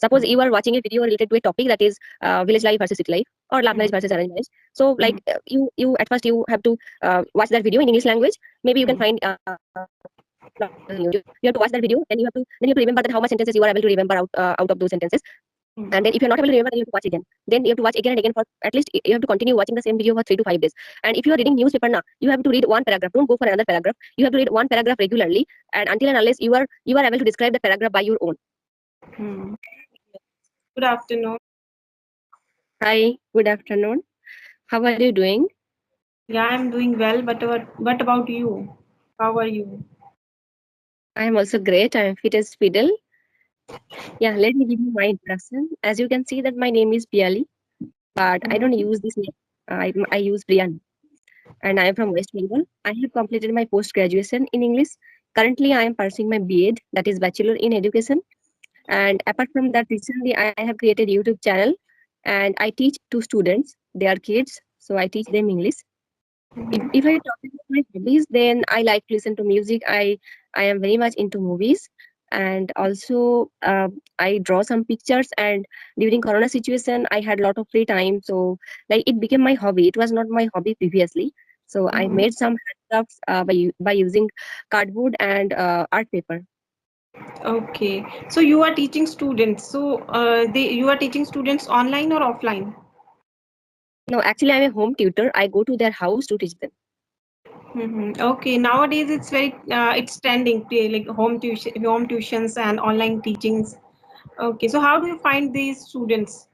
Suppose you are watching a video related to a topic that is village life versus city life, or love marriage versus arranged marriage. So like you at first you have to watch that video in English language. Maybe you can find on YouTube. You have to watch that video, then you have to remember that how much sentences you are able to remember out of those sentences. And then if you're not able to remember, then you have to watch again. Then you have to watch again and again for at least you have to continue watching the same video for 3 to 5 days. And if you are reading newspaper now, you have to read one paragraph. Don't go for another paragraph. You have to read one paragraph regularly, and until and unless you are able to describe the paragraph by your own. Hmm. Good afternoon. Hi, good afternoon. How are you doing? Yeah, I'm doing well, but what about you? How are you? I am also great. I am fit as fiddle. Yeah, let me give you my introduction. As you can see that my name is Piali, but I don't use this name. I use Priyan, and I am from West Bengal. I have completed my post graduation in English. Currently, I am pursuing my B.Ed, that is Bachelor in Education. And apart from that, recently I have created YouTube channel, and I teach two students. They are kids, so I teach them English. If I talk about my hobbies, then I like to listen to music. I am very much into movies, and also I draw some pictures. And during Corona situation, I had a lot of free time, so like it became my hobby. It was not my hobby previously, so I made some handcrafts by using cardboard and art paper. Okay, so you are teaching students. So you are teaching students online or offline? No, actually, I'm a home tutor. I go to their house to teach them. Okay, nowadays it's trending like home tuitions and online teachings. Okay, so how do you find these students?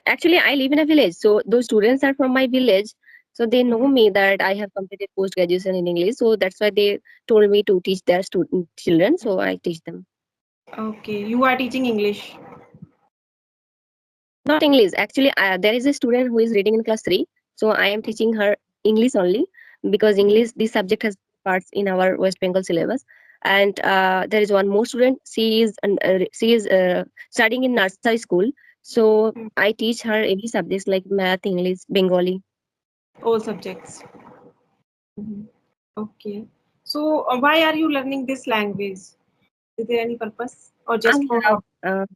Actually, I live in a village, so those students are from my village. So they know me that I have completed post graduation in English. So that's why they told me to teach their student children. So I teach them. Okay, you are teaching English. Not English. Actually, there is a student who is reading in class 3. So I am teaching her English only, because English, this subject has parts in our West Bengal syllabus. And there is one more student. She is studying in nursery school. So I teach her every subject like math, English, Bengali. All subjects. Okay. So why are you learning this language? Is there any purpose or I just for have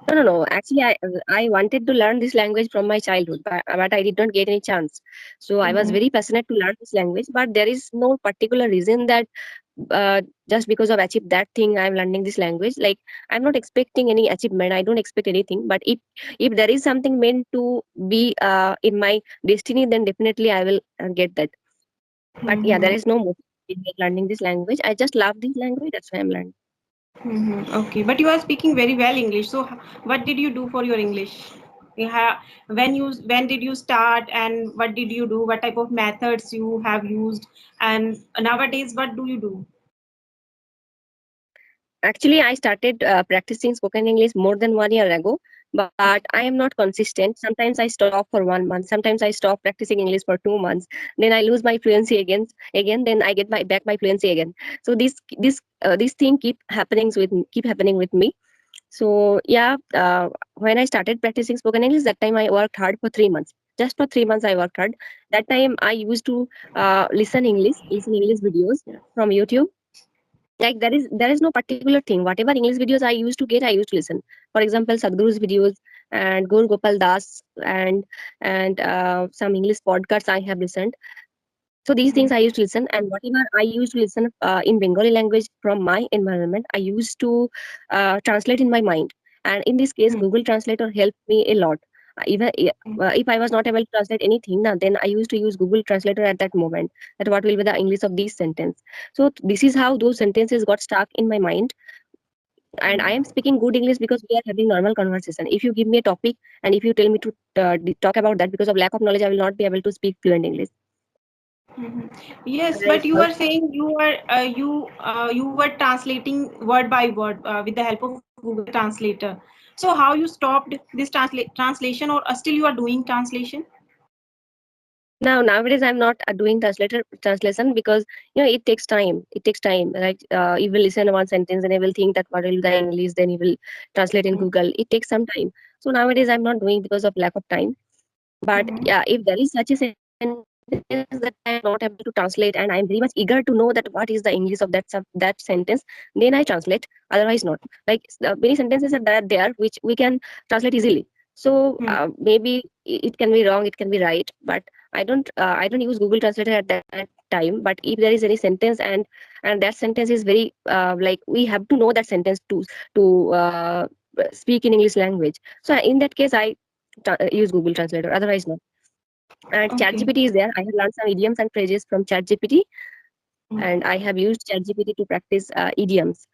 no, no, no. Actually, I wanted to learn this language from my childhood, but I did not get any chance. So I was hobby? very passionate to learn this language, but there is no particular reason that just because of achieve that thing, I'm learning this language. Like I'm not expecting any achievement. I don't expect anything. But if there is something meant to be in my destiny, then definitely I will get that. But yeah, there Mm-hmm. is no motive in me learning this language. I just love this language. That's why I'm learning. Mm-hmm. Okay, but you are speaking very well English. So what did you do for your English? You have when did you start and what did you do? What type of methods you have used? And nowadays, what do you do? Actually, I started practicing spoken English more than 1 year ago, but I am not consistent. Sometimes I stop for 1 month. Sometimes I stop practicing English for 2 months. Then I lose my fluency again. Then I get my fluency again. So this thing keep happening with me. So yeah, when I started practicing spoken English, that time I worked hard for 3 months. Just for 3 months, I worked hard. That time I used to listen English videos from YouTube. Like there is no particular thing. Whatever English videos I used to get, I used to listen. For example, Sadhguru's videos and Gaur Gopal Das, and some English podcasts I have listened. So these things I used to listen, and whatever I used to listen in Bengali language from my environment, I used to translate in my mind. And in this case, Google Translator helped me a lot. If I was not able to translate anything, now then I used to use Google Translator at that moment. That what will be the English of this sentence. So this is how those sentences got stuck in my mind. And I am speaking good English because we are having normal conversation. If you give me a topic and if you tell me to talk about that, because of lack of knowledge, I will not be able to speak fluent English. Mhm. Yes, And but you were saying you were translating word by word with the help of Google Translator. So how you stopped this translation, or still you are doing translation? now nowadays I'm not doing translation because it takes time. It takes time. Like you will listen one sentence and you will think that what will be the English, then you will translate in Google. It takes some time. So nowadays I'm not doing because of lack of time. But Mm-hmm. yeah, if there is such a sentence sentence that I am not able to translate and I'm very much eager to know that what is the English of that sentence, then I translate. Otherwise, not. Like many sentences are there which we can translate easily. So Hmm. maybe it can be wrong, it can be right, but I don't use Google Translator at that time. But if there is any sentence and that sentence is very like we have to know that sentence to speak in English language. So in that case, I use Google Translator. Otherwise, not. And Okay. ChatGPT is there. I have learned some idioms and phrases from ChatGPT, and I have used ChatGPT to practice idioms,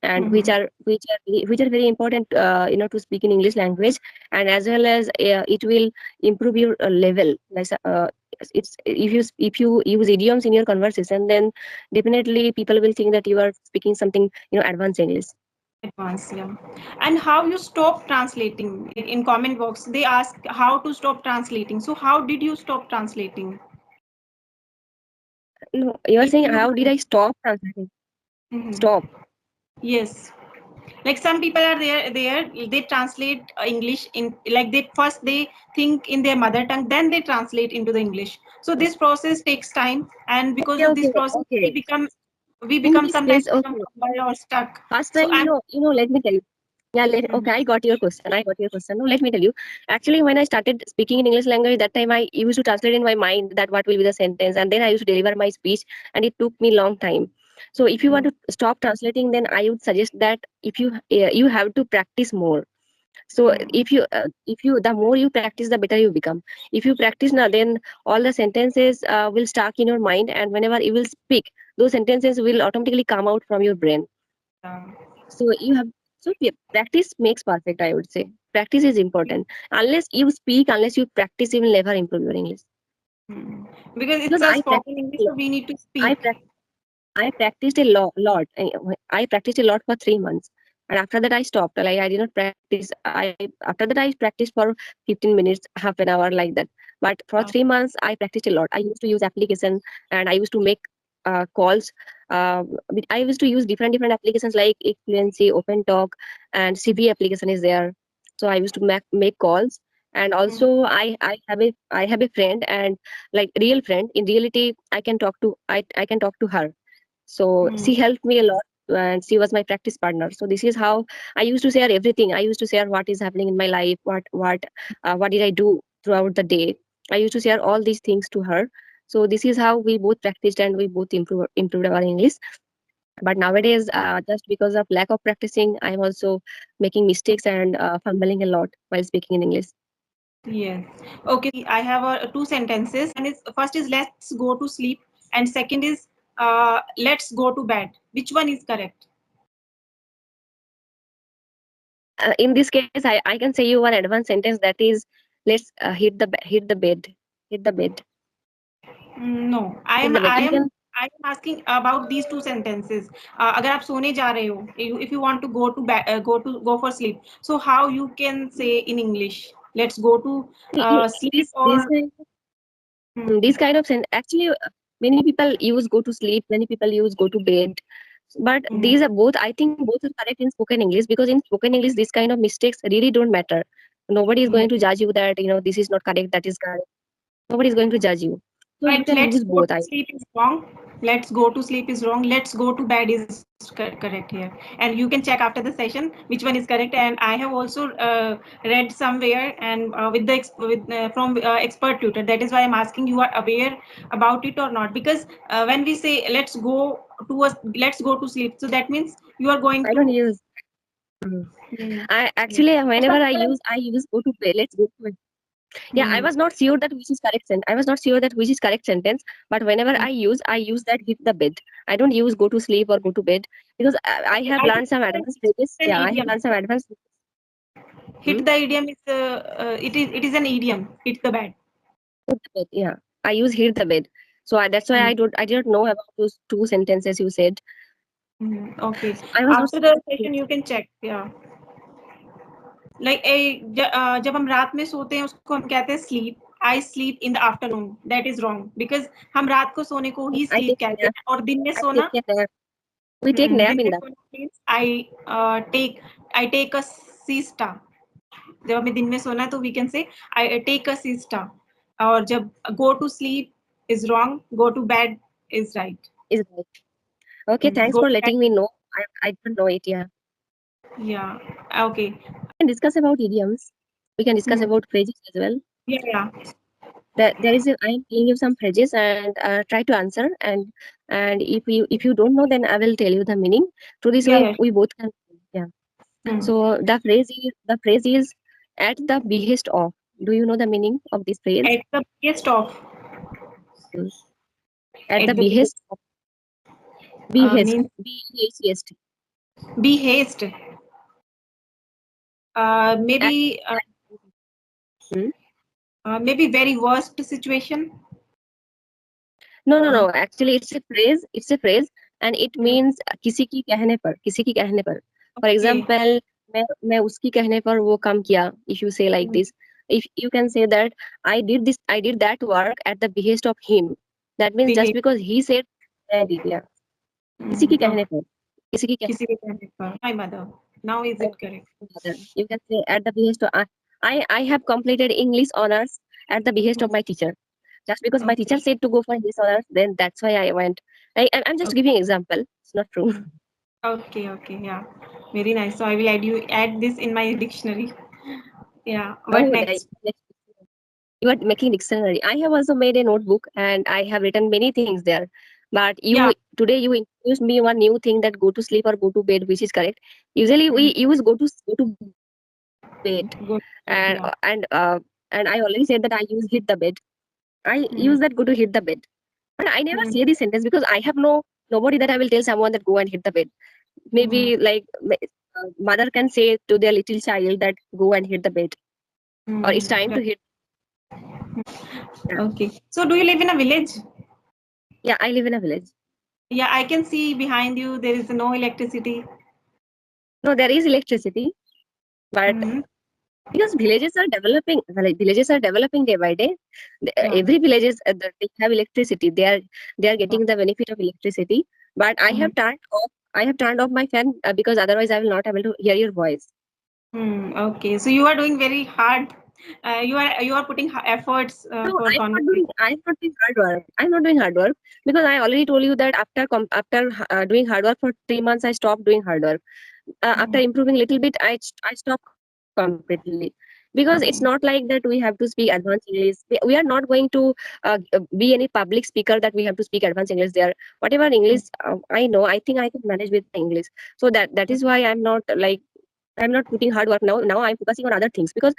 and Hmm. which are very important, to speak in English language, and as well as it will improve your level. Like it's if you use idioms in your conversation, then definitely people will think that you are speaking something advanced English. Advanced, yeah. And how you stop translating? Like in comment box, they ask how to stop translating. So how did you stop translating? No, you are If saying you, how did I stop translating? Mhm. Stop. Yes. Like some people are there they translate English in, like they first they think in their mother tongue, then they translate into the English. So this process takes time, and because Okay, of this okay, process okay. we In become this sometimes case, become okay. humble or stuck. First So time, I'm let me tell you. Yeah, Mhm. okay, I got your question. I got your question. No, let me tell you. Actually, when I started speaking in English language, that time I used to translate in my mind that what will be the sentence, and then I used to deliver my speech, and it took me long time. So, if you want to stop translating, then I would suggest that if you have to practice more. So, Mhm. if you the more you practice, the better you become. If you practice now, then all the sentences will stuck in your mind, and whenever you will speak, those sentences will automatically come out from your brain. Yeah. So you have so yeah, practice makes perfect, I would say. Practice is important. Unless you speak, unless you practice, you will never improve your English. Mhm. Because it's Because a spoken English, so we need to I speak. practice I practiced a lot. I practiced a lot for 3 months, and after that I stopped. Like I did not practice. I After that I practiced for 15 minutes, half an hour, like that. But for Uh, 3 months I practiced a lot. I used to use application, and I used to make calls. I used to use different applications like AceFluency, Open Talk, and CV application is there. So I used to make calls, and mhm. also I have a friend, and like real friend in reality I can talk to her. So Mhm. she helped me a lot, and she was my practice partner. So this is how I used to share everything. I used to share what is happening in my life, what did I do throughout the day. I used to share all these things to her. So this is how we both practiced and we both improved our English. But nowadays, just because of lack of practicing, I'm also making mistakes and fumbling a lot while speaking in English. Yes. Okay, I have two sentences. And is first is let's go to sleep, and second is let's go to bed. Which one is correct? In this case, I can say you one advanced sentence that is, let's hit the bed, No, I hit am the bed. I You am can I am asking about these two sentences. अगर आप सोने जा रहे हो, if you want to go to bed, go for sleep. So how you can say in English? Let's go to sleep this or kind hmm, this kind of sense. Actually, many people use go to sleep. Many people use go to bed. But hmm, these are both. I think both are correct in spoken English, because in spoken English, this kind of mistakes really don't matter. Nobody is yeah. going to judge you that this is not correct, that is correct. Nobody is going to judge you. So you But can let's use go both. to sleep is wrong. Let's go to sleep is wrong. Let's go to bed is correct here. And you can check after the session which one is correct. And I have also read somewhere and from expert tutor. That is why I'm asking you are aware about it or not. Because when we say let's go to sleep, so that means you are going I don't to. use. Mm. Hmm, I yeah. actually, Some whenever people. I use go to bed. Let's go to bed. Yeah, I Hmm, was not sure that which is correct sentence. I was not sure that which is correct sentence. But whenever hmm. I use that hit the bed. I don't use go to sleep or go to bed, because I Okay, have I think learned some advanced phrases. it's an Yeah, I have idiom. learned some advanced. Hmm? Hit the idiom is it is an idiom. Hit the bed. Hit the bed. Yeah, I use hit the bed. So that's why Hmm. I didn't know about those two sentences you said. Okay. I was not After the sure. session you can check. Yeah. Like जब हम रात में सोते हैं उसको हम कहते हैं sleep. I sleep in the afternoon. That is wrong because हम रात को सोने को ही I sleep take a कहते nap. हैं और दिन में I take सोना a nap. We take nap दिन in में that. सोना means I take a siesta. जब हमें दिन में सोना है तो we can say I take a siesta. और जब go to sleep is wrong. Go to bed is right. is right. Okay, thanks Go for to bed. letting me know. I didn't know it. Yeah, Yeah. Okay. we can discuss about idioms. We can discuss Mhm. about phrases as well. Yeah. Yeah. There is a, I am telling you some phrases and try to answer. And if you don't know, then I will tell you the meaning. Through this Yeah. way, Yeah. we both can. Yeah. Hmm. So the phrase is at the behest of. Do you know the meaning of this phrase? At the biggest of. Mm. At At the the biggest. behest of. Behest. Means Behest. be haste. At, Maybe. hmm? Maybe very worst situation. No. Actually, it's a phrase, and it Hmm. means किसी की कहने पर, किसी की कहने पर. For Okay. example, मैं उसकी कहने पर वो काम किया. If you say like Hmm. this, if you can say that I did that work at the behest of him. That means just Behave. because he said, I did. Yeah. किसी की कहने Okay. पर, किसी की कहने किसी के कहने पर. My mother. Now is it correct? पर. You can say at the behest of I have completed English honors at the behest of my teacher. Just because my teacher Okay. said to go for English honors, then that's why I went. I'm just Okay. giving example. It's not true. Okay. Okay. Yeah. Very nice. So I will add this in my dictionary. Yeah. What Oh, next? you are making dictionary. I have also made a notebook and I have written many things there. But Yeah. you introduced me one new thing that go to sleep or go to bed, which is correct. Usually Mhm. we use go to bed, and Good. Yeah. and I already said that I use hit the bed. I use Mhm. that go to hit the bed. But I never Mhm. say this sentence because I have nobody that I will tell someone that go and hit the bed. Mhm. Maybe like mother can say to their little child that go and hit the bed, or it's time to Right. hit. Yeah, Okay. So do you live in a village? yeah. I live in a village. Yeah, I can see behind you there is no electricity. No, there is electricity, but Mhm. because villages are developing day by day. Yeah. Every villages they have electricity. They are getting the benefit of electricity. But Mhm. I have turned off my fan because otherwise I will not able to hear your voice. Okay, so you are doing very hard. You are putting efforts No, for conversation. I'm not doing hard work. I'm not doing hard work because I already told you that after doing hard work for 3 months, I stopped doing hard work. After Mhm. improving little bit, I stopped completely because it's not like that we have to speak advanced English. We are not going to be any public speaker that we have to speak advanced English there. Whatever English I know, I think I can manage with the English. So that is why I'm not putting hard work now. Now I'm focusing on other things because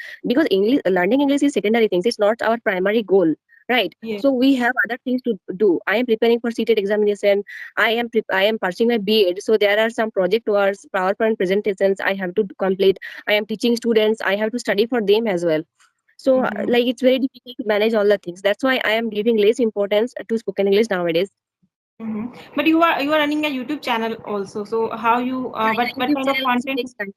English learning English is secondary things. It's not our primary goal, right? Yeah. So we have other things to do. I am preparing for seated examination. I am pursuing my B.Ed. So there are some project works, PowerPoint presentations I have to complete. I am teaching students. I have to study for them as well. So Mhm. like it's very difficult to manage all the things. That's why I am giving less importance to spoken English nowadays. But you are running a YouTube channel also. So how you Yeah, yeah. what YouTube kind of channel also content? takes time.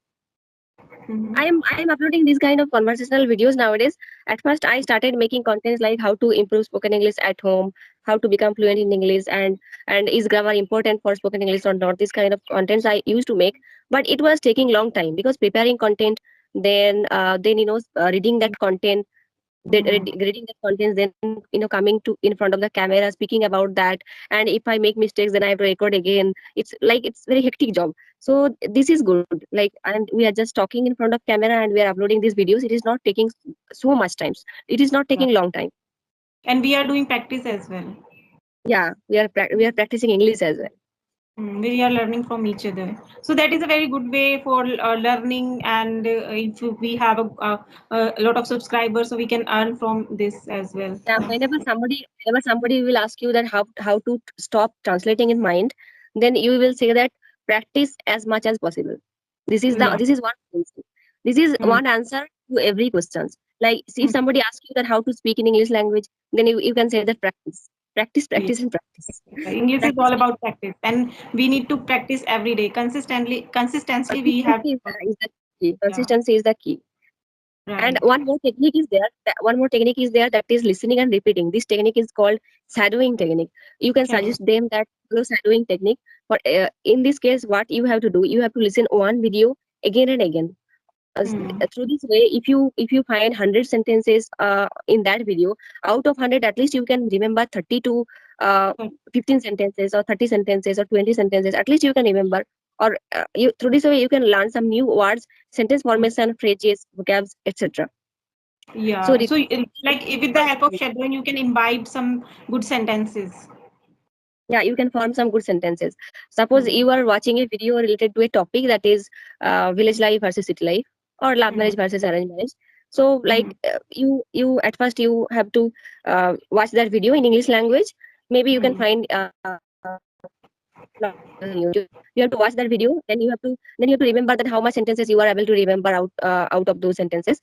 Mhm. I am uploading this kind of conversational videos nowadays. At first, I started making contents like how to improve spoken English at home, how to become fluent in English, and is grammar important for spoken English or not. This kind of contents I used to make, but it was taking long time because preparing content, then reading that content, Mhm. reading that content, then coming to in front of the camera, speaking about that, and if I make mistakes, then I have to record again. It's very hectic job. So this is good. And we are just talking in front of camera and we are uploading these videos. It is not taking so much time. It is not Yeah. taking long time. And we are doing practice as well. Yeah, we are practicing English as well. We are learning from each other. So that is a very good way for learning. And if we have a lot of subscribers, so we can earn from this as well. Yeah, Yeah. whenever somebody will ask you that how to stop translating in mind, then you will say that practice as much as possible. Yeah. This is one principle. This is Hmm. one answer to every questions. Like see, if Hmm. somebody asks you that how to speak in English language, then you can say that practice, Yeah. practice, and practice. English is Practice all about practice, and we need to practice every day consistently. Consistently, we have. consistency is the key. Yeah. Consistency is the key. And Right. one more technique is there that is listening and repeating. This technique is called shadowing technique. You can Shadow. suggest them that follow shadowing technique. But in this case, what you have to do, you have to listen one video again and again. Hmm. Through this way, if you find 100 sentences in that video, out of 100 at least you can remember 30 to uh, 15 sentences or 30 sentences or 20 sentences, at least you can remember. Or you, through this way you can learn some new words, sentence Hmm. formation, phrases, vocabs, etc. So Yeah. So, like, with the help of shadowing, you can imbibe some good sentences. yeah, you can form some good sentences. Suppose Hmm. you are watching a video related to a topic, that is village life versus city life, or love Hmm. marriage versus arranged marriage. So Hmm. like you at first you have to watch that video in English language. Maybe you can Hmm. find on YouTube. You have to watch that video, then you have to remember that how much sentences you are able to remember out of those sentences.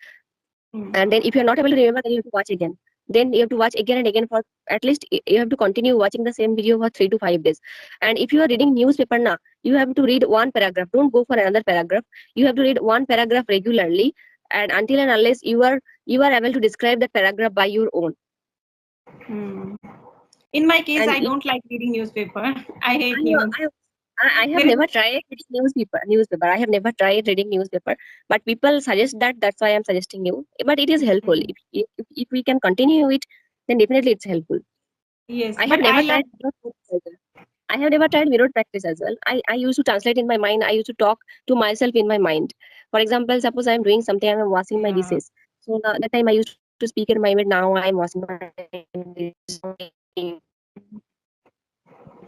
Hmm. And then if you're not able to remember, then you have to watch again. Then you have to watch again and again for at least you have to continue watching the same video for 3 to 5 days. And if you are reading newspaper now, you have to read one paragraph. Don't go for another paragraph. You have to read one paragraph regularly, and until and unless you are able to describe that paragraph by your own. Hmm. In my case, And I don't like reading newspaper. I hate I, news. I have There is never tried reading newspaper. I have never tried reading newspaper, but people suggest that. That's why I'm suggesting you. But it is helpful. Hmm. If we can continue it, then definitely it's helpful. Yes, I have but I never like. tried without practice as well. I have never tried without practice as well. I used to translate in my mind. I used to talk to myself in my mind. For example, suppose I'm doing something, I'm washing my Yeah. dishes. So now, that time I used to speak in my mind. Now I'm washing my dishes.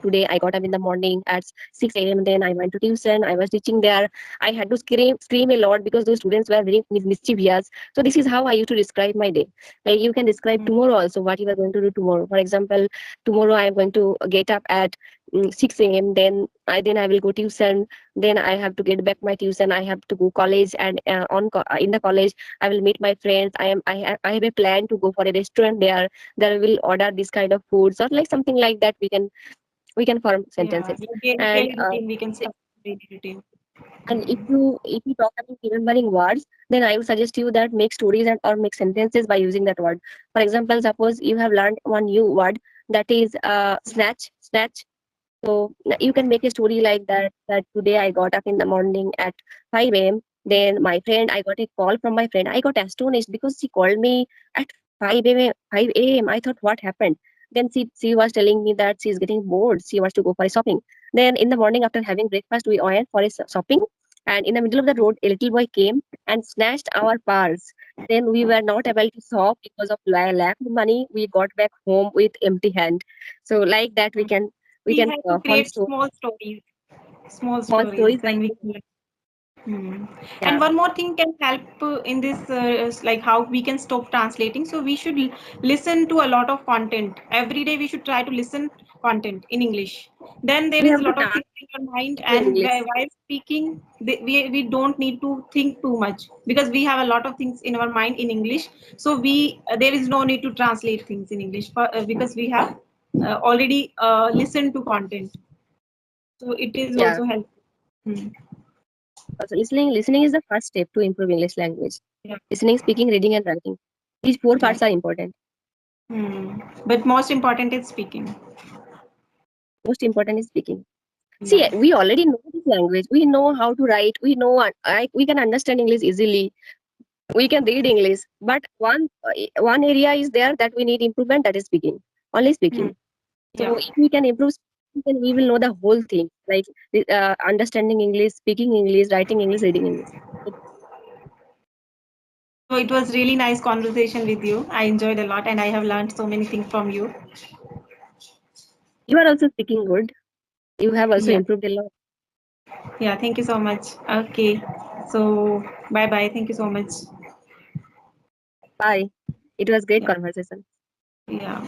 Today I got up in the morning at 6 a.m. Then I went to tuition. I was teaching there. I had to scream a lot because those students were very mischievous. So this is how I used to describe my day. Like you can describe Hmm. tomorrow also what you are going to do tomorrow. For example, tomorrow I am going to get up at 6 a.m. Then I will go tuition. Then I have to get back my tuition. I have to go college, and in the college I will meet my friends. I have a plan to go for a restaurant there. There will order this kind of foods or like something like that. We can form Yeah. sentences. Your daily, And daily routine. We can start daily routine. and Hmm. if you talk about remembering words, then I would suggest you that make stories and or make sentences by using that word. For example, suppose you have learned one new word, that is snatch. So you can make a story like that. That today I got up in the morning at 5 a.m. Then I got a call from my friend. I got astonished because she called me at 5 a.m. 5 a.m. I thought, what happened? Then she was telling me that she's getting bored. She wants to go for a shopping. Then in the morning after having breakfast, we went for a shopping. And in the middle of the road, a little boy came and snatched our purse. Then we were not able to shop because of lack of money. We got back home with empty hand. So like that, we Hmm. can we We can have to form create small stories. Small small stories. stories Then like we this. can. Hmm. And Yeah, one more thing can help in this, is like how we can stop translating. So we should listen to a lot of content every day. We should try to listen content in English. Then there we is have a to lot of translate things in your mind, to and English. while speaking, we don't need to think too much because we have a lot of things in our mind in English. So we there is no need to translate things in English because we have already listened to content. So it is Yeah. also helpful. Hmm. Also, listening is the first step to improve English language. Yeah. Listening, speaking, reading, and writing. These four Yeah. parts are important. Hmm. But most important is speaking. Most important is speaking. See, Yeah. we already know this language. We know how to write. We know we can understand English easily. We can read English. But one area is there that we need improvement. That is speaking. Only Hmm. speaking. Yeah. So if we can improve speaking, then we will know the whole thing, like understanding English, speaking English, writing English, reading English. So it was really nice conversation with you. I enjoyed a lot and I have learned so many things from you. You are also speaking good. You have also Yeah. improved a lot. Yeah. Thank you so much. Okay. So bye bye. Thank you so much. Bye. It was great Yeah. conversation. Yeah.